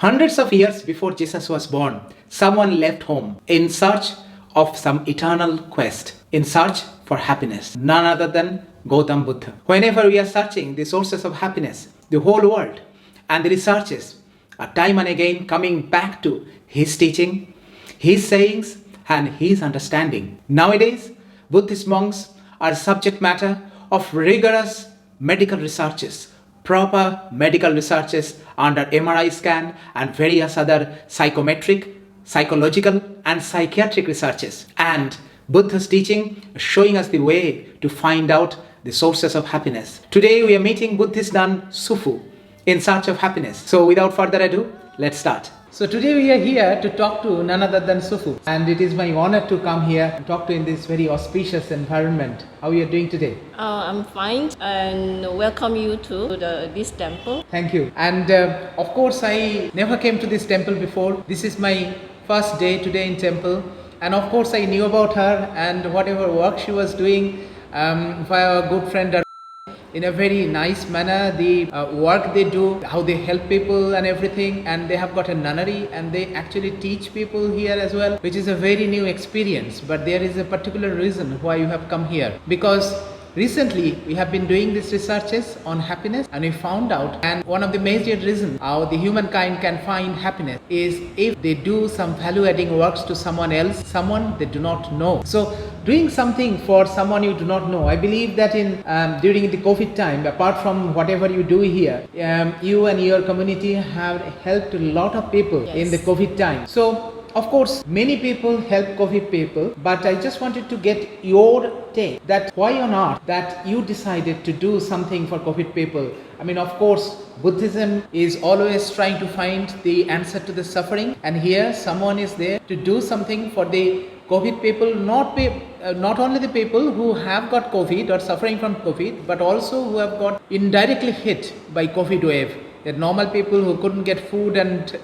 Hundreds of years before Jesus was born, someone left home in search of some eternal quest, in search for happiness. None other than Gautam Buddha. Whenever we are searching the sources of happiness, the whole world and the researches are time and again coming back to his teaching, his sayings, and his understanding. Nowadays, Buddhist monks are subject matter of rigorous medical researches, proper medical researches under MRI scan and various other psychometric, psychological and psychiatric researches. And Buddha's teaching is showing us the way to find out the sources of happiness. Today we are meeting Buddhist nun Sufu in search of happiness. So without further ado, let's start. So today we are here to talk to none other than Sufu, and it is my honor to come here and talk to in this very auspicious environment. How are you doing today? I'm fine and welcome you to this temple. Thank you. And of course I never came to this temple before. This is my first day today in temple, and of course I knew about her and whatever work she was doing via a good friend in a very nice manner, the work they do, how they help people and everything, and they have got a nunnery and they actually teach people here as well, which is a very new experience. But there is a particular reason why you have come here, because recently we have been doing these researches on happiness, and we found out, and one of the major reasons how the humankind can find happiness is if they do some value adding works to someone else, someone they do not know. So doing something for someone you do not know, I believe that in during the COVID time, apart from whatever you do here, you and your community have helped a lot of people in the COVID time. So of course, many people help COVID people, but I just wanted to get your take that why on earth that you decided to do something for COVID people. I mean, of course, Buddhism is always trying to find the answer to the suffering, and here someone is there to do something for the COVID people, not only the people who have got COVID or suffering from COVID, but also who have got indirectly hit by COVID wave. They're normal people who couldn't get food and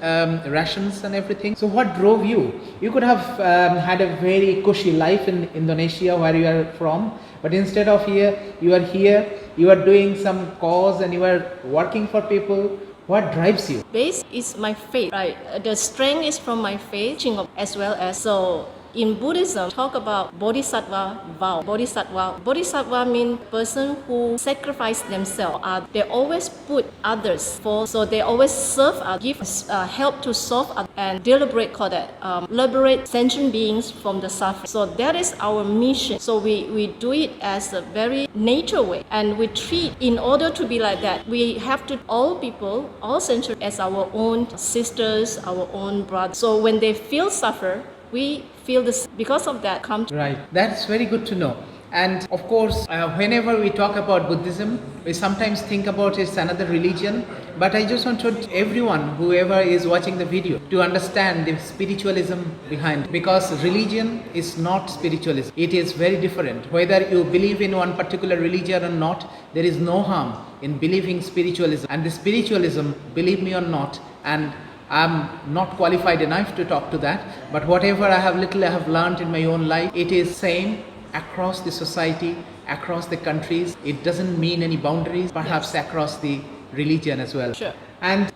rations and everything. So what drove you? You could have had a very cushy life in Indonesia where you are from, but instead of you are doing some cause and you are working for people. What drives you? Base is my faith, right? The strength is from my faith as well as so. In Buddhism, talk about bodhisattva vow. Bodhisattva means person who sacrifice themselves. They always put others first, so they always serve, give help to serve and liberate sentient beings from the suffering. So that is our mission. So we do it as a very nature way, and we treat in order to be like that. We have to all people, all sentient as our own sisters, our own brothers. So when they feel suffer, we feel this because of that come. Right, that's very good to know. And of course, whenever we talk about Buddhism, we sometimes think about it's another religion. But I just want everyone, whoever is watching the video, to understand the spiritualism behind it. Because religion is not spiritualism. It is very different. Whether you believe in one particular religion or not, there is no harm in believing spiritualism. And the spiritualism, believe me or not, and I'm not qualified enough to talk to that, but whatever I have learned in my own life, it is same across the society, across the countries. It doesn't mean any boundaries, perhaps across the religion as well. Sure. And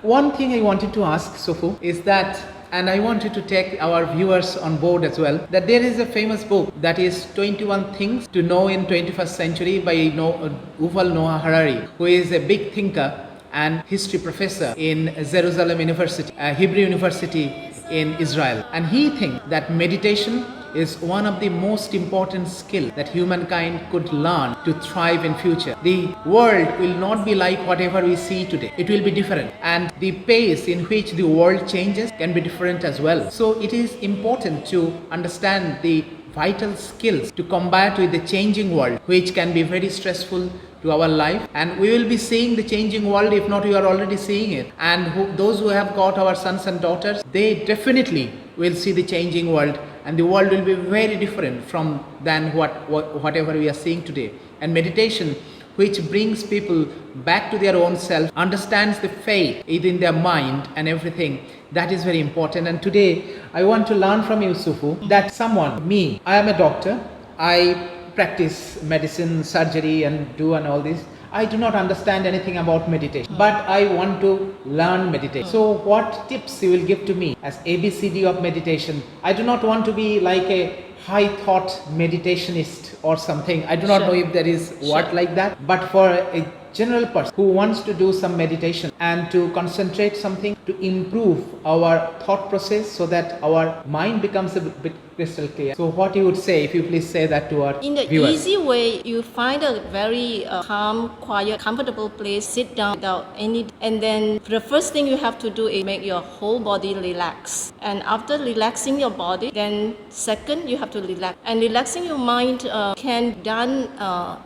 one thing I wanted to ask Sufu is that, and I wanted to take our viewers on board as well, that there is a famous book that is 21 Things to Know in 21st Century by Yuval Noah Harari, who is a big thinker and history professor in Jerusalem University, Hebrew University in Israel. And he thinks that meditation is one of the most important skills that humankind could learn to thrive in future. The world will not be like whatever we see today. It will be different. And the pace in which the world changes can be different as well. So it is important to understand the vital skills to combat with the changing world, which can be very stressful to our life, and we will be seeing the changing world, if not we are already seeing it. And those who have got our sons and daughters, they definitely will see the changing world, and the world will be very different from than whatever we are seeing today. And meditation, which brings people back to their own self, understands the faith in their mind and everything, that is very important. And today I want to learn from you, Sufu, that I am a doctor, I practice medicine, surgery and all this. I do not understand anything about meditation, but I want to learn meditation. So what tips you will give to me as ABCD of meditation? I do not want to be like a high thought meditationist or something. I do not know if there is word like that, but for a general person who wants to do some meditation and to concentrate something to improve our thought process so that our mind becomes a bit crystal clear. So what you would say, if you please say that to our In the viewers. easy way, you find a very calm, quiet, comfortable place, sit down without any, and then the first thing you have to do is make your whole body relax. And after relaxing your body, then second you have to relax. And relaxing your mind can be done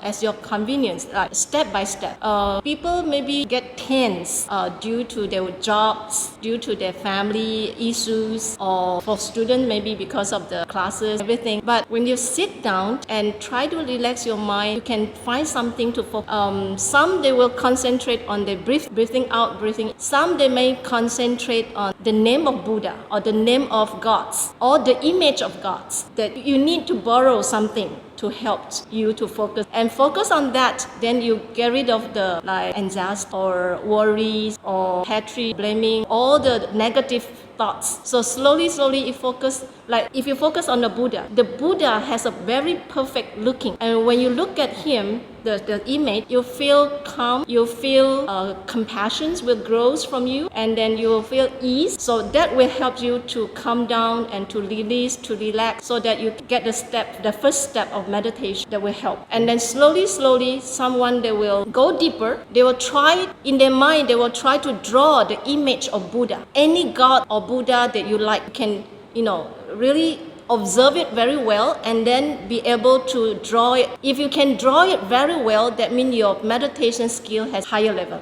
as your convenience, like step by step. People maybe get tense due to their jobs, due to their family issues, or for students maybe because of the classes, everything. But when you sit down and try to relax your mind, you can find something to focus. Some they will concentrate on the breathing out, breathing. Some they may concentrate on the name of Buddha or the name of gods or the image of gods. That you need to borrow something to help you to focus and focus on that. Then you get rid of the anxiety or worries or hatred, blaming, all the negative thoughts. So slowly you focus. Like if you focus on the Buddha has a very perfect looking, and when you look at him, the image, you feel calm, you feel compassion will grow from you, and then you will feel ease. So that will help you to calm down and to release, to relax, so that you get the first step of meditation that will help. And then slowly, someone they will go deeper. They will try in their mind. They will try to draw the image of Buddha, any god or Buddha that you like. You can really observe it very well and then be able to draw it. If you can draw it very well, that means your meditation skill has higher level.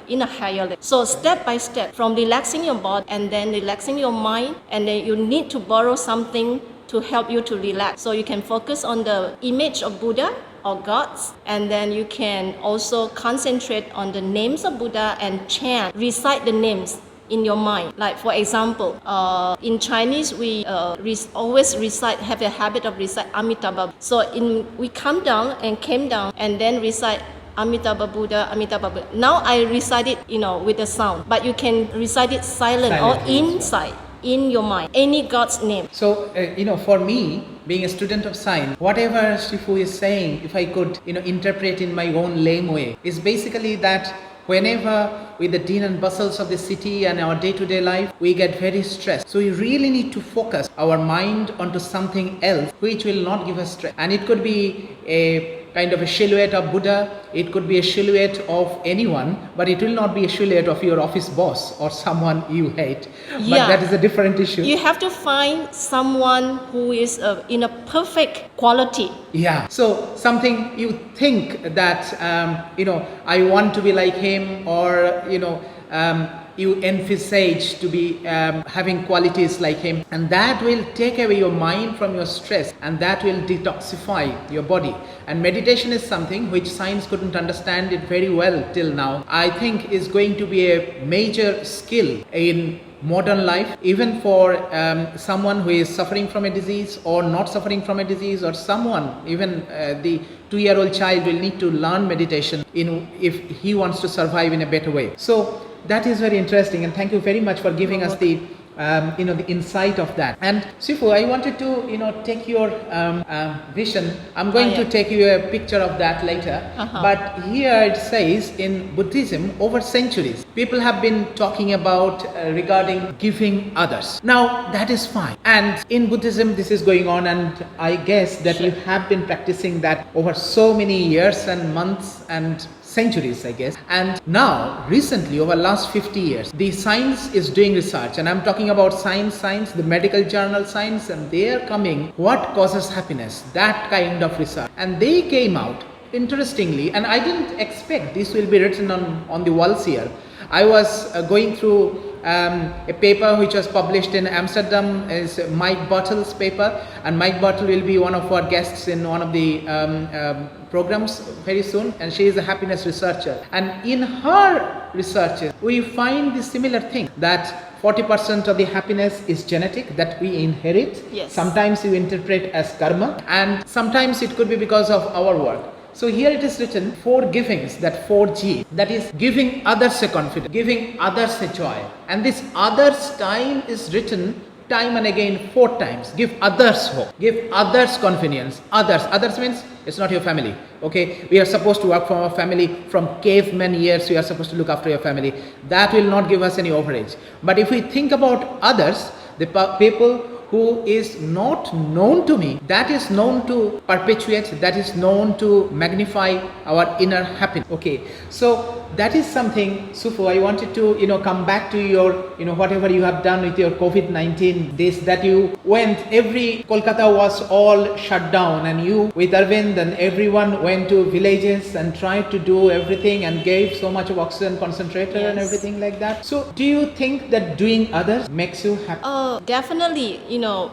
So step by step, from relaxing your body and then relaxing your mind, and then you need to borrow something to help you to relax. So you can focus on the image of Buddha or gods, and then you can also concentrate on the names of Buddha and chant, recite the names in your mind. Like for example, in Chinese we always have a habit of recite Amitabha. So we came down and then recite Amitabha Buddha, Amitabha Buddha. Now I recite it, with a sound, but you can recite it silent or inside in your mind, any God's name. So, for me, being a student of science, whatever Sufu is saying, if I could, interpret in my own lame way, is basically that whenever with the din and bustles of the city and our day-to-day life, we get very stressed. So we really need to focus our mind onto something else which will not give us stress. And it could be a kind of a silhouette of Buddha, it could be a silhouette of anyone, but it will not be a silhouette of your office boss or someone you hate. But that is a different issue. You have to find someone who is in a perfect quality. Yeah. So something you think that, I want to be like him, or, you envisage to be having qualities like him, and that will take away your mind from your stress, and that will detoxify your body. And meditation is something which science couldn't understand it very well till now. I think is going to be a major skill in modern life, even for someone who is suffering from a disease or not suffering from a disease, or someone, even the 2-year-old child will need to learn meditation if he wants to survive in a better way. So that is very interesting, and thank you very much for giving us the the insight of that. And Sufu, I wanted to take your vision. I'm going to take you a picture of that later. But here it says, in Buddhism, over centuries, people have been talking about regarding giving others. Now that is fine, and in Buddhism this is going on, and I guess that you have been practicing that over so many years and months and centuries, I guess. And now, recently, over last 50 years, the science is doing research, and I'm talking about science, the medical journal science, and they are coming, what causes happiness, that kind of research. And they came out, interestingly, and I didn't expect this will be written on the walls here. I was going through a paper which was published in Amsterdam, is Mike Bottle's paper, and Mike Bottle will be one of our guests in one of the programs very soon, and she is a happiness researcher. And in her researches, we find the similar thing, that 40% of the happiness is genetic, that we inherit. Yes. Sometimes you interpret as karma, and sometimes it could be because of our work. So here it is written 4 givings, that 4G, that is giving others a confidence, giving others a joy. And this others time is written time and again 4 times. Give others hope, give others confidence. Others means it's not your family. Okay, we are supposed to work from our family from caveman years. We are supposed to look after your family. That will not give us any overage. But if we think about others, the people who is not known to me, that is known to perpetuate, that is known to magnify our inner happiness. Okay, so that is something, Sufu, I wanted to, come back to your, whatever you have done with your COVID-19, this, that you went, every Kolkata was all shut down, and you with Arvind and everyone went to villages and tried to do everything and gave so much of oxygen concentrator and everything like that. So do you think that doing others makes you happy? Definitely,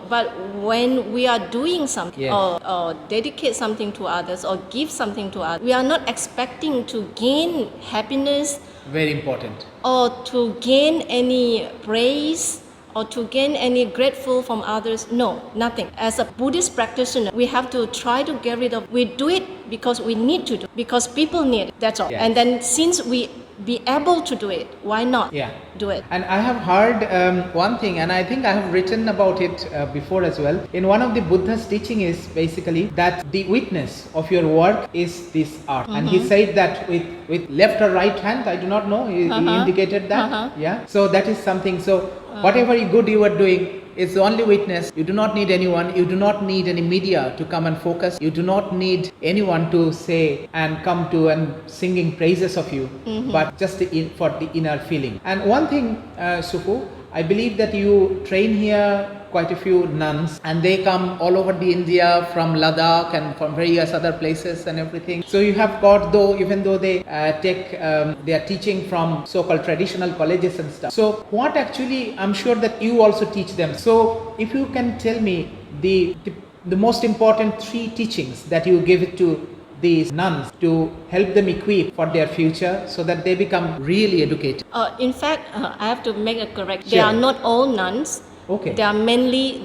but when we are doing something or dedicate something to others or give something to others, we are not expecting to gain happiness. Very important. Or to gain any praise or to gain any grateful from others. No, nothing. As a Buddhist practitioner, we have to try to get rid of. We do it because we need to do, because people need it. That's all. Yes. And then since we be able to do it, why not do it? And I have heard one thing, and I think I have written about it before as well. In one of the Buddha's teaching is basically that the witness of your work is this art. And he said that with left or right hand, I do not know, he indicated that. Yeah. So that is something. So whatever good you are doing, it's the only witness. You do not need anyone. You do not need any media to come and focus. You do not need anyone to say and come to and singing praises of you, but just for the inner feeling. And one thing, Sufu, I believe that you train here quite a few nuns, and they come all over the India from Ladakh and from various other places and everything. So you have got, even though they they are teaching from so-called traditional colleges and stuff. So what actually, I'm sure that you also teach them. So if you can tell me the most important 3 teachings that you give it to these nuns to help them equip for their future so that they become really educated. In fact, I have to make a correct. Sure. They are not all nuns. Okay. They are mainly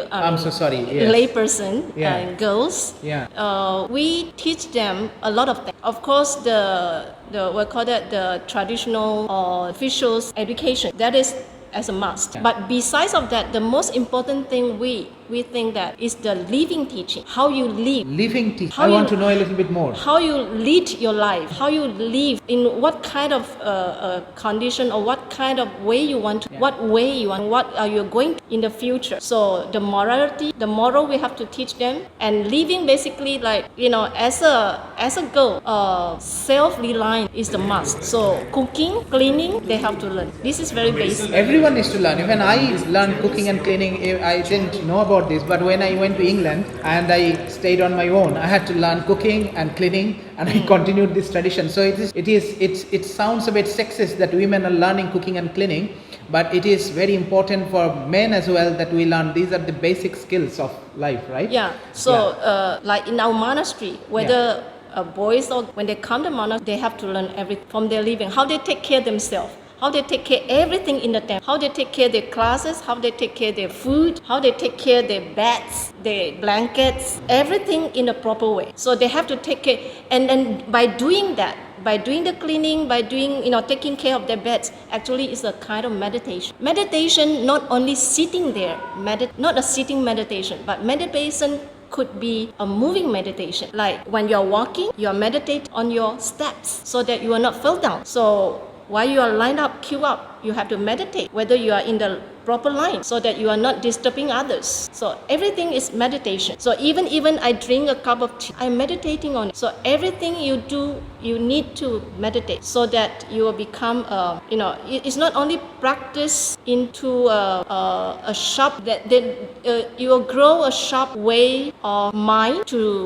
I'm so sorry. Yes. Layperson and girls. Yeah. We teach them a lot of things. Of course, we call that the traditional or officials education. That is as a must. Yeah. But besides of that, the most important thing we think that is the living teaching. How you live. Living teaching. I want to know a little bit more. How you lead your life. How you live. In what kind of condition or what kind of way you want to. What way you want. What are you going to in the future. So the morality, the moral we have to teach them. And living basically like, as a girl, self-reliant is the must. So cooking, cleaning, they have to learn. This is very basic. Everyone needs to learn. Even I learned cooking and cleaning. I didn't know about this, but when I went to England and I stayed on my own, I had to learn cooking and cleaning, and I continued this tradition. So it sounds a bit sexist that women are learning cooking and cleaning, but it is very important for men as well that we learn. These are the basic skills of life, right? Yeah. So like in our monastery, whether boys or when they come to monastery, they have to learn everything from their living, how they take care of themselves. How they take care of everything in the temple, how they take care of their classes, how they take care of their food, how they take care of their beds, their blankets, everything in a proper way. So they have to take care, and then by doing that, by doing the cleaning, by doing, taking care of their beds, actually is a kind of meditation. Meditation, not only sitting there, not a sitting meditation, but meditation could be a moving meditation. Like when you're walking, you're meditating on your steps so that you will not fall down. So while you are lined up, queue up, you have to meditate whether you are in the proper line so that you are not disturbing others. So everything is meditation. So even I drink a cup of tea, I'm meditating on it. So everything you do, you need to meditate so that you will become, it's not only practice into a sharp, that you will grow a sharp way of mind to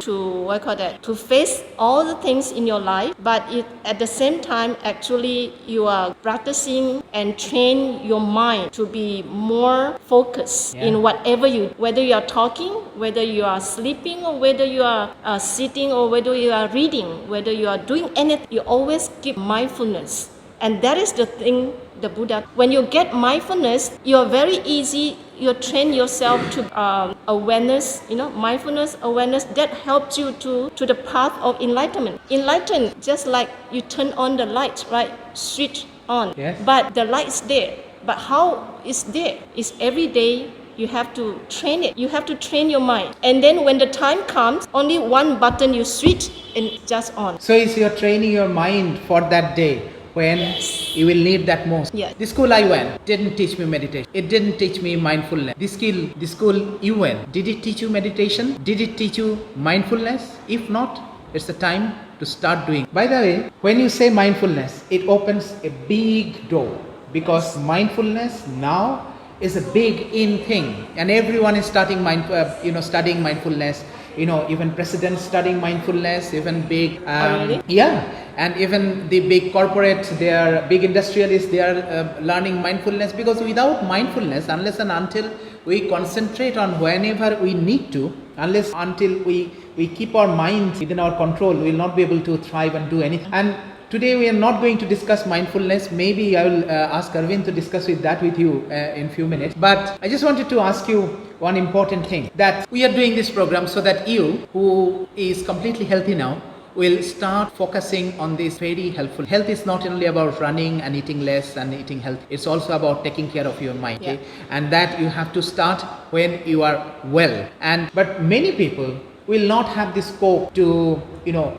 face all the things in your life, but at the same time, actually, you are practicing and train your mind to be more focused in whatever whether you are talking, whether you are sleeping, or whether you are sitting, or whether you are reading, whether you are doing anything, you always keep mindfulness And that is the thing, the Buddha. When you get mindfulness, you're very easy, you train yourself to awareness, mindfulness, awareness, that helps you to the path of enlightenment. Enlightened, just like you turn on the light, right? Switch on. Yes. But the light's there. But how is there? It's every day. You have to train it. You have to train your mind. And then when the time comes, only one button you switch and just on. So is you're training your mind for that day when you will need that most. Yes. The school I went didn't teach me meditation. It didn't teach me mindfulness. The school you went, did it teach you meditation? Did it teach you mindfulness? If not, it's the time to start doing. By the way, when you say mindfulness, it opens a big door, because mindfulness now is a big in thing, and everyone is studying mindfulness. Even presidents studying mindfulness, even big really? And even the big corporates, they are big industrialists, they are learning mindfulness, because without mindfulness, unless and until we concentrate on whenever we need to, until we keep our minds within our control, we will not be able to thrive and do anything. And today we are not going to discuss mindfulness. Maybe I will ask Arvind to discuss that with you in few minutes. But I just wanted to ask you one important thing, that we are doing this program so that you, who is completely healthy now, will start focusing on this very helpful. Health is not only about running and eating less and eating healthy. It's also about taking care of your mind. Yeah. Okay? And that you have to start when you are well. But many people will not have the scope to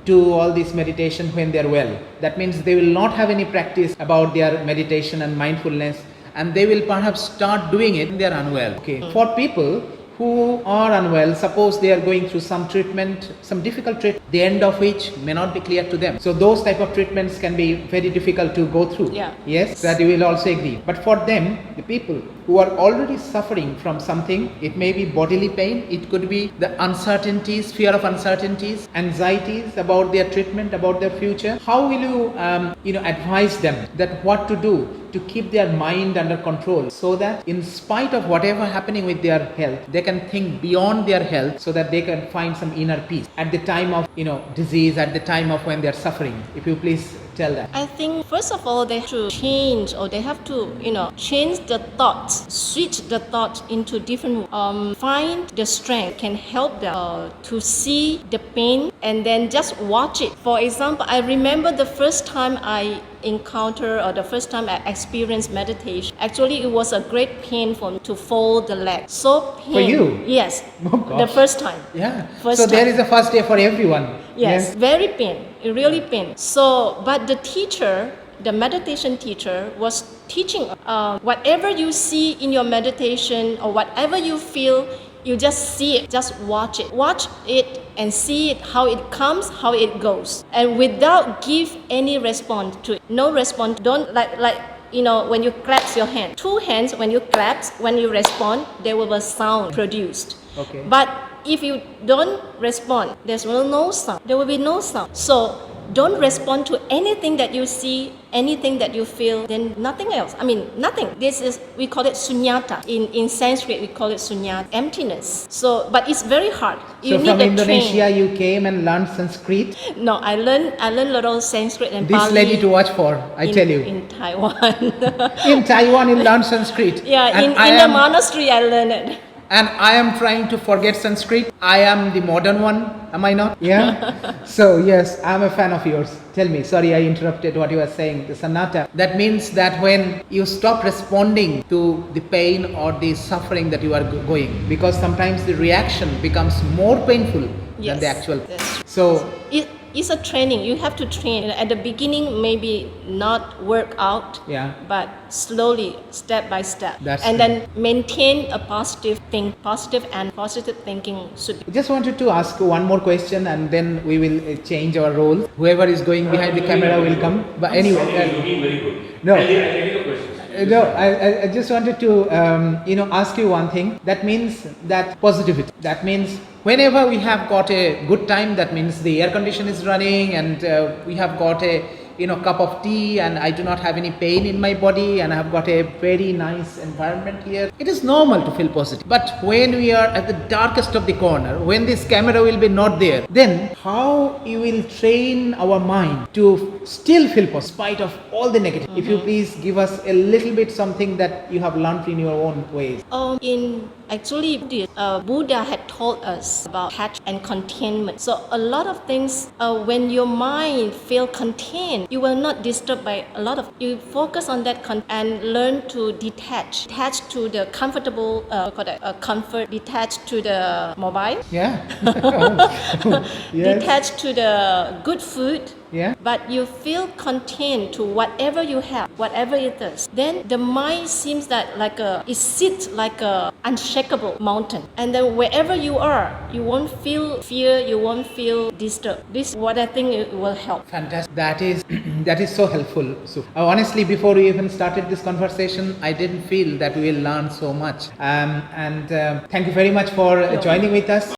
do all this meditation when they are well. That means they will not have any practice about their meditation and mindfulness, and they will perhaps start doing it when they are unwell. Okay. For people who are unwell, suppose they are going through some treatment, some difficult treatment, the end of which may not be clear to them. So those type of treatments can be very difficult to go through. Yeah. Yes, that you will also agree. But for them, the people who are already suffering from something, it may be bodily pain, it could be the uncertainties, fear of uncertainties, anxieties about their treatment, about their future. How will you advise them that what to do to keep their mind under control, so that in spite of whatever happening with their health, they can think beyond their health, so that they can find some inner peace at the time of disease, at the time of when they are suffering? If you please tell that. I think first of all they have to change, or they have to change the thoughts, switch the thoughts into different find the strength can help them to see the pain and then just watch it. For example, I remember the first time I encounter, or the first time I experienced meditation, actually it was a great pain for me to fold the leg. So pain. For you? Yes. Oh, gosh. The first time. Yeah. First so time. there is a first day for everyone. Yes, very pain. It really pain. So, but the teacher, the meditation teacher, was teaching whatever you see in your meditation or whatever you feel, you just see it, just watch it. Watch it and see it, how it comes, how it goes. And without give any response to it. No response. Don't like when you clap your hand. Two hands, when you clap, when you respond, there will be a sound produced. Okay. But if you don't respond, there will be no sound. There will be no sound. So don't respond to anything that you see, anything that you feel, then nothing else. I mean, nothing. This is, we call it sunyata. In Sanskrit, we call it sunyata, emptiness. So, but it's very hard. You So need from a Indonesia, train. you came and learned Sanskrit. No, I learned little Sanskrit and This Pali. lady to watch for, I tell you. In Taiwan. In Taiwan, you learned Sanskrit. Yeah, And in the monastery, I learned it. And I am trying to forget Sanskrit. I am the modern one, am I not? Yeah. So yes, I am a fan of yours. Tell me, sorry I interrupted what you were saying, the sanatta. That means that when you stop responding to the pain or the suffering that you are going, because sometimes the reaction becomes more painful than the actual. Yes. So It's a training. You have to train. At the beginning, maybe not work out, yeah. but slowly, step by step. That's and true. then maintain a positive thinking should be. Just wanted to ask one more question, and then we will change our role. Whoever is going behind the camera will come. But anyway, looking very good. No. I'll take a question. No, I just wanted to ask you one thing. That means that positivity. That means whenever we have got a good time, that means the air condition is running and we have got a cup of tea and I do not have any pain in my body and I have got a very nice environment here, it is normal to feel positive. But when we are at the darkest of the corner, when this camera will be not there, then how you will train our mind to still feel positive in spite of all the negative? If you please give us a little bit something that you have learned in your own ways. In actually, Buddha had told us about attachment and containment. So a lot of things, when your mind feel contained, you will not disturb by a lot of. You focus on that and learn to detach to the comfortable, comfort, detach to the mobile, Yeah. Yes. detach to the good food. Yeah. But you feel contained to whatever you have, whatever it is. Then the mind seems that it sits like a unshakable mountain. And then wherever you are, you won't feel fear, you won't feel disturbed. This is what I think it will help. Fantastic. That is so helpful. So, honestly, before we even started this conversation, I didn't feel that we will learn so much. And thank you very much for joining with us.